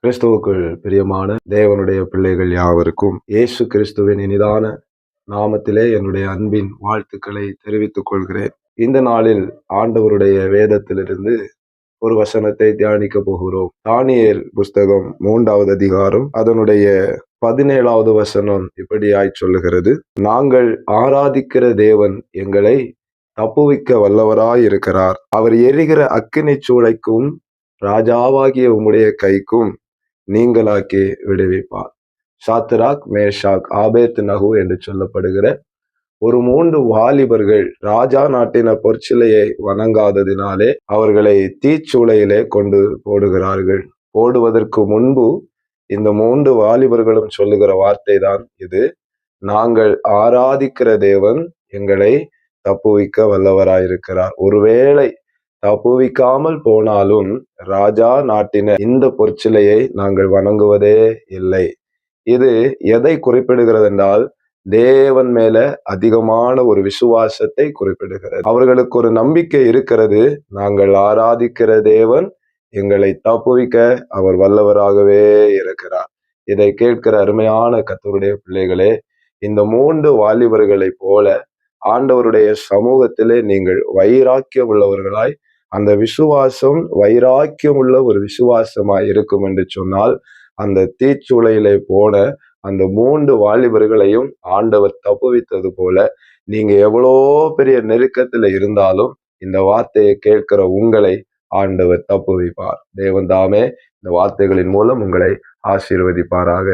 கிறிஸ்துவுக்குள் பிரியமான தேவனுடைய பிள்ளைகள் யாவருக்கும் இயேசு கிறிஸ்துவின் இனிதான நாமத்திலே என்னுடைய அன்பின் வாழ்த்துக்களை தெரிவித்துக் கொள்கிறேன். இந்த நாளில் ஆண்டவருடைய வேதத்திலிருந்து ஒரு வசனத்தை தியானிக்க போகிறோம். தானியேல் புஸ்தகம் 3வது அதிகாரம் அதனுடைய 17வது வசனம் இப்படியாய் சொல்லுகிறது. நாங்கள் ஆராதிக்கிற தேவன் எங்களை தப்புவிக்க வல்லவராய் இருக்கிறார். அவர் எரிகிற அக்கினி சூளைக்கும் ராஜாவாகிய உம்முடைய கைக்கும் நீங்களாக்கி விடுவிப்பார். சாத்ராக், மேஷாக், ஆபேத் நகு என்று சொல்லப்படுகிற ஒரு 3 வாலிபர்கள் ராஜா நாட்டின பொற்சிலையை வணங்காததினாலே அவர்களை தீச்சூளையிலே கொண்டு போடுகிறார்கள். போடுவதற்கு முன்பு இந்த 3 வாலிபர்களும் சொல்லுகிற வார்த்தை தான் இது. நாங்கள் ஆராதிக்கிற தேவன் எங்களை தப்புவிக்க வல்லவராயிருக்கிறார். ஒருவேளை தப்புவிக்காமல் போனாலும் ராஜா நாட்டின இந்த பொற்சிலையை நாங்கள் வணங்குவதே இல்லை. இது எதை குறிப்பிடுகிறது என்றால், தேவன் மேல அதிகமான ஒரு விசுவாசத்தை குறிப்பிடுகிறது. அவர்களுக்கு ஒரு நம்பிக்கை இருக்கிறது. நாங்கள் ஆராதிக்கிற தேவன் எங்களை தப்புவிக்க அவர் வல்லவராகவே இருக்கிறார். இதை கேட்கிற அருமையான கர்த்தருடைய பிள்ளைகளே, இந்த 3 வாலிபர்களை போல ஆண்டவருடைய சமூகத்திலே நீங்கள் வைராக்கியம் உள்ளவர்களாய், அந்த விசுவாசம் வைராக்கியம் உள்ள ஒரு விசுவாசமாய் இருக்கும் என்று சொன்னால், அந்த தீச்சூளையிலே போன அந்த 3 வாலிபர்களையும் ஆண்டவர் தப்புவித்தது போல, நீங்க எவ்வளோ பெரிய நெருக்கத்துல இருந்தாலும் இந்த வார்த்தையை கேட்கிற உங்களை ஆண்டவர் தப்புவிப்பார். தேவன் தாமே இந்த வார்த்தைகளின் மூலம் உங்களை ஆசீர்வதிப்பாராக.